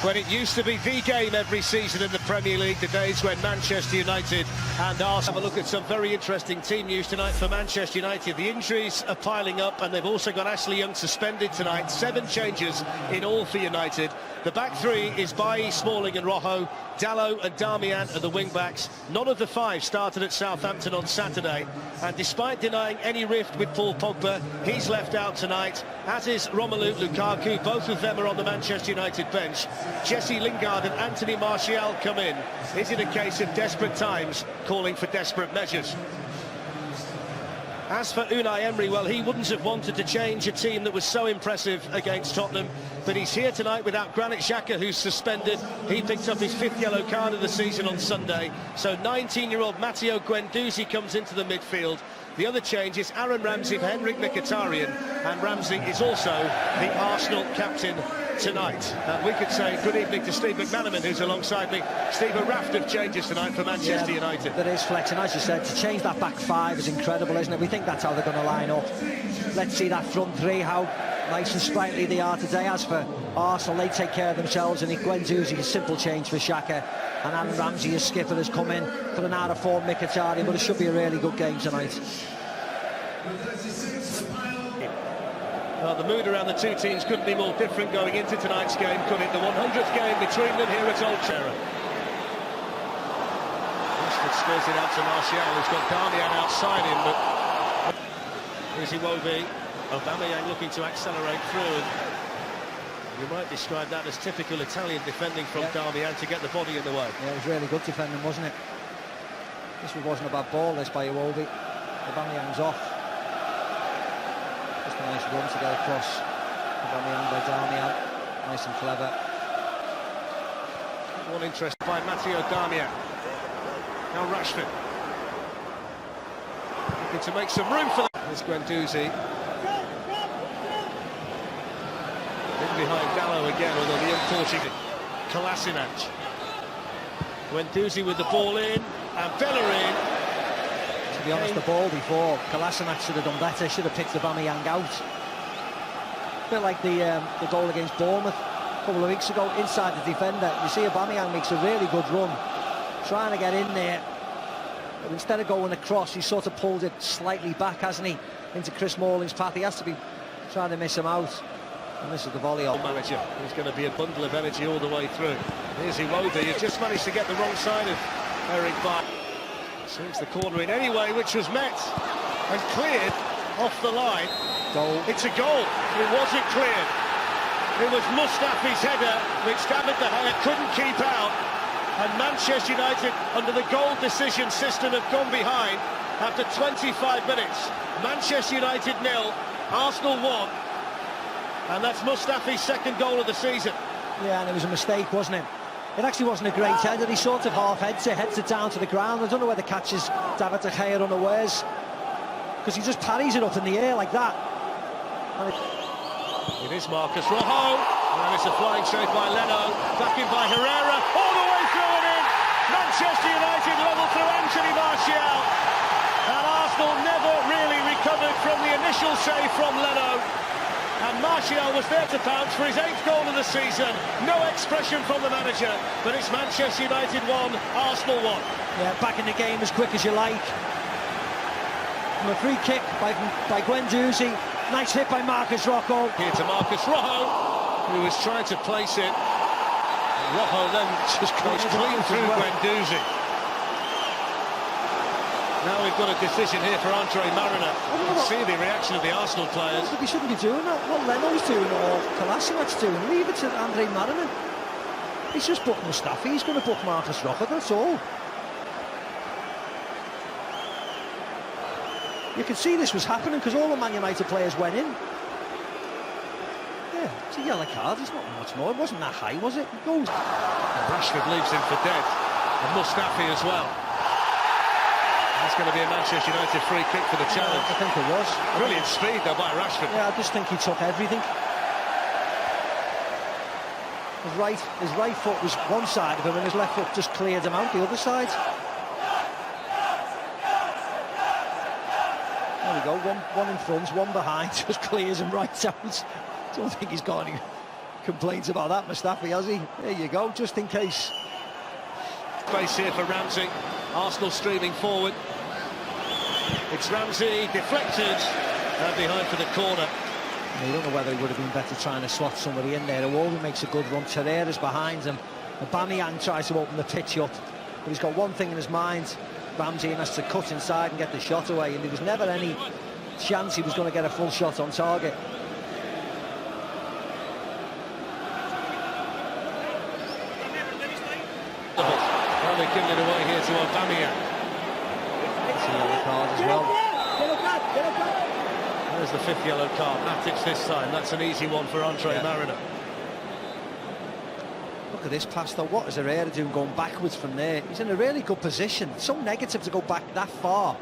when it used to be the game every season in the Premier League, the days when Manchester United and Arsenal. Have a look at some very interesting team news tonight for Manchester United. The injuries are piling up, and they've also got Ashley Young suspended tonight. 7 changes in all for United. The back three is Bailly, Smalling and Rojo. Dalot and Darmian are the wing-backs. None of the 5 started at Southampton on Saturday, and despite denying any rift with Paul Pogba, he's left out tonight, as is Romelu Lukaku. Both of them are on the Manchester United bench. Jesse Lingard and Anthony Martial come in. Is it a case of desperate times calling for desperate measures? As for Unai Emery, well, he wouldn't have wanted to change a team that was so impressive against Tottenham, but he's here tonight without Granit Xhaka, who's suspended. He picked up his 5th yellow card of the season on Sunday. So 19-year-old Matteo Guendouzi comes into the midfield. The other change is Aaron Ramsey for Henrik Mkhitaryan, and Ramsey is also the Arsenal captain tonight. And we could say good evening to Steve McManaman, who's alongside me. Steve, a raft of changes tonight for Manchester United. There is flex, and as you said, to change that back 5 is incredible, isn't it? We think that's how they're going to line up. Let's see that front 3, how nice and sprightly they are today. As for Arsenal, they take care of themselves, and Guendouzi, a simple change for Xhaka, and Aaron Ramsey, as skipper, has come in for an out-of-form Mkhitaryan, but it should be a really good game tonight. Well, the mood around the two teams couldn't be more different going into tonight's game, could it? The 100th game between them here at Old Trafford. Rashford spurs it out to Martial, who's got Darmian outside him, but here's Iwobi. Aubameyang looking to accelerate through, and you might describe that as typical Italian defending from Darmian to get the body in the way. Yeah, it was really good defending, wasn't it? This wasn't a bad ball, this by Iwobi. Aubameyang's off. Just a nice run to get across. Aubameyang by Darmian. Nice and clever. One interest by Matteo Darmian. Now Rashford. Looking to make some room for that. There's Guendouzi. In behind Dalot again, although the unfortunate Kolasinac. Guendouzi with the ball in, and Bellerin. To be honest, the ball before, Kolasinac should have done better, should have picked Aubameyang out. A bit like the goal against Bournemouth a couple of weeks ago, inside the defender. You see Aubameyang makes a really good run, trying to get in there, but instead of going across, he sort of pulled it slightly back, hasn't he, into Chris Smalling's path. He has to be trying to miss him out. And this is the volley off. Manager, he's going to be a bundle of energy all the way through. Here's Iwobi, he just managed to get the wrong side of Eric Bailly. Swings the corner in anyway, which was met and cleared off the line. Goal. It's a goal. It wasn't cleared. It was Mustafi's header, which David De Gea couldn't keep out. And Manchester United, under the goal decision system, have gone behind after 25 minutes. Manchester United 0, Arsenal 1. And that's Mustafi's 2nd goal of the season. Yeah, and it was a mistake, wasn't it? It actually wasn't a great header. He sort of heads it down to the ground. I don't know whether catches David De Gea unawares, because he just parries it up in the air like that. And it is Marcus Rojo, and it's a flying save by Leno, back in by Herrera, all the way through and in. Manchester United level through Anthony Martial, and Arsenal never really recovered from the initial save from Leno. And Martial was there to pounce for his 8th goal of the season. No expression from the manager, but it's Manchester United 1, Arsenal 1. Yeah, back in the game as quick as you like. From a free kick by Guendouzi. Nice hit by Marcus Rojo. Here to Marcus Rojo, who was trying to place it. Rojo then just goes clean through Guendouzi. Now we've got a decision here for Andre Mariner. You can see the reaction of the Arsenal players. He shouldn't be doing that. What Leno's doing or Kolasinac's doing, leave it to Andre Mariner. He's just booked Mustafi. He's going to book Marcus Rojo, that's all. You can see this was happening because all the Man United players went in. Yeah, it's a yellow card. It's not much more. It wasn't that high, was it? It goes. And Rashford leaves him for dead. And Mustafi as well. That's going to be a Manchester United free kick for the challenge. I think it was. Brilliant speed though by Rashford. Yeah, I just think he took everything. His right foot was one side of him and his left foot just cleared him out the other side. There we go, one in front, one behind, just clears him right out. Don't think he's got any complaints about that, Mustafi, has he? There you go, just in case. Space here for Ramsey. Arsenal streaming forward. It's Ramsey, deflected, and behind for the corner. You don't know whether he would have been better trying to slot somebody in there. Iwobi makes a good run. Torreira's behind him. Aubameyang tries to open the pitch up, but he's got one thing in his mind. Ramsey has to cut inside and get the shot away, and there was never any chance he was going to get a full shot on target. Well, they're giving it away here to Aubameyang. It's a yellow card as well. There's the 5th yellow card. Matic this time. That's an easy one for Andre Mariner. Look at this pass though. What is Herrera doing going backwards from there? He's in a really good position. It's so negative to go back that far.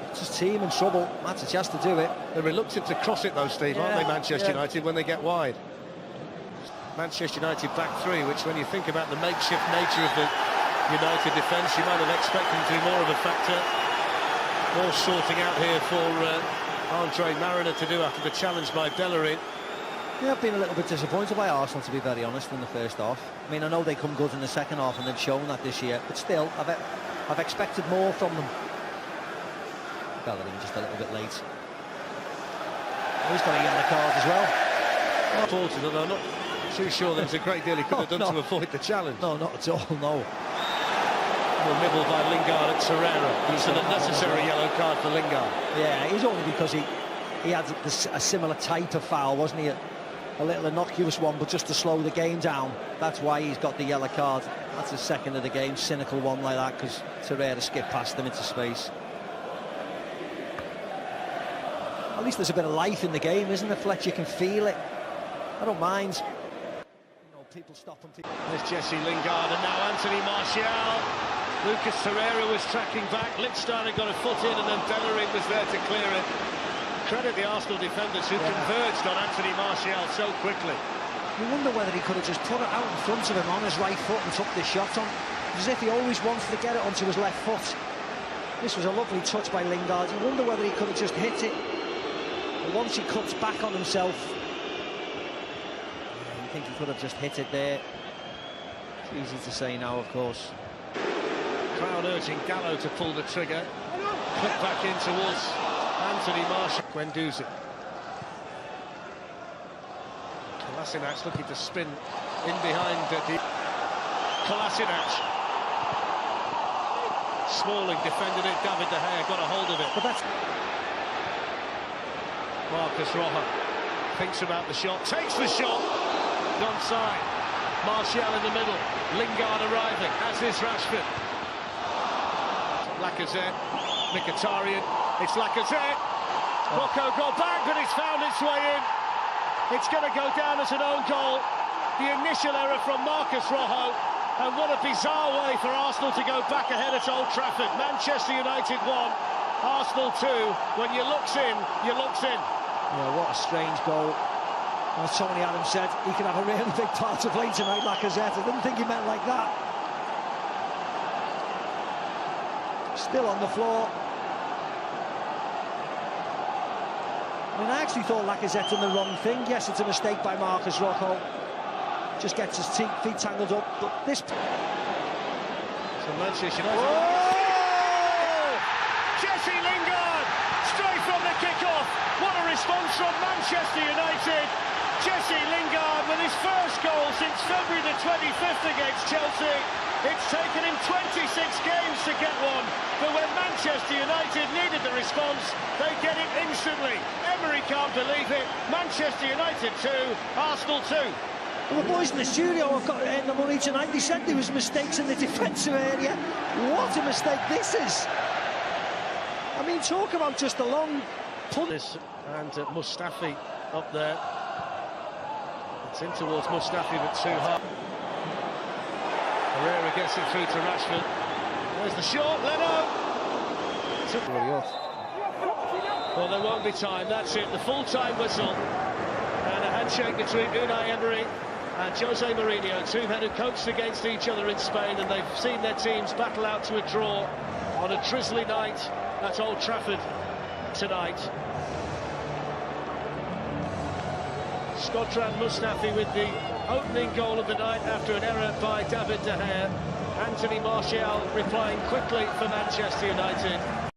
It's his team in trouble. Matic has to do it. They're reluctant to cross it though, Steve, aren't they, Manchester United, when they get wide? Manchester United back 3, which when you think about the makeshift nature of the United defence, you might have expected them to be more of a factor. More sorting out here for Andre Mariner to do after the challenge by Bellerin. Yeah, I've been a little bit disappointed by Arsenal, to be very honest, in the first half. I mean, I know they come good in the second half, and they've shown that this year, but still, I've expected more from them. Bellerin just a little bit late. He's got a yellow card as well. Unfortunately, I'm not too sure there's a great deal he could have done to avoid the challenge. No, not at all, no. Well, nibbled by Lingard at Torreira. It's an unnecessary yellow card for Lingard. Yeah, he's only because he had a similar type of foul, wasn't he? A little innocuous one, but just to slow the game down. That's why he's got the yellow card. That's his second of the game, cynical one like that, because Torreira skipped past him into space. At least there's a bit of life in the game, isn't there, Fletch? You can feel it. I don't mind. You know, people stopping people. There's Jesse Lingard, and now Anthony Martial. Lucas Torreira was tracking back. Lichtsteiner got a foot in, and then Bellerin was there to clear it. Credit the Arsenal defenders who converged on Anthony Martial so quickly. You wonder whether he could have just put it out in front of him on his right foot and took the shot on. As if he always wanted to get it onto his left foot. This was a lovely touch by Lingard. You wonder whether he could have just hit it. But once he cuts back on himself, you think he could have just hit it there. It's easy to say now, of course. Crowd urging Gallo to pull the trigger. Clip back in towards Anthony Martial. Guendouzi. Kolasinac looking to spin in behind Kolasinac. Smalling defended it. David De Gea got a hold of it. But that's Marcus Rojo thinks about the shot, takes the shot. Onside. Martial in the middle. Lingard arriving, as is Rashford. Lacazette, Mkhitaryan, it's Lacazette. Rocco got back, but it's found its way in. It's going to go down as an own goal. The initial error from Marcus Rojo, and what a bizarre way for Arsenal to go back ahead at Old Trafford. Manchester United 1, Arsenal 2. When you looks in, you looks in. Yeah, what a strange goal. As Tony Adams said, he could have a really big part to play tonight, Lacazette. I didn't think he meant like that. Still on the floor. I mean, I actually thought Lacazette done the wrong thing. Yes, it's a mistake by Marcus Rojo. Just gets his feet tangled up. But this... So Manchester United... Oh! Jesse Lingard, straight from the kick-off. What a response from Manchester United. Jesse Lingard with his first goal since February the 25th against Chelsea. It's taken him 26 games to get one, but when Manchester United needed the response, they get it instantly. Emery can't believe it. Manchester United 2, Arsenal 2. Well, the boys in the studio have got in the money tonight. They said there was mistakes in the defensive area. What a mistake this is. I mean, talk about just a long punt. And Mustafi up there. It's in towards Mustafi, but too hard. Herrera gets it through to Rashford. There's the shot, Leno! Well, there won't be time, that's it, the full-time whistle. And a handshake between Unai Emery and Jose Mourinho, two men who coached against each other in Spain, and they've seen their teams battle out to a draw on a drizzly night at Old Trafford tonight. Shkodran Mustafi with the opening goal of the night after an error by David De Gea. Anthony Martial replying quickly for Manchester United.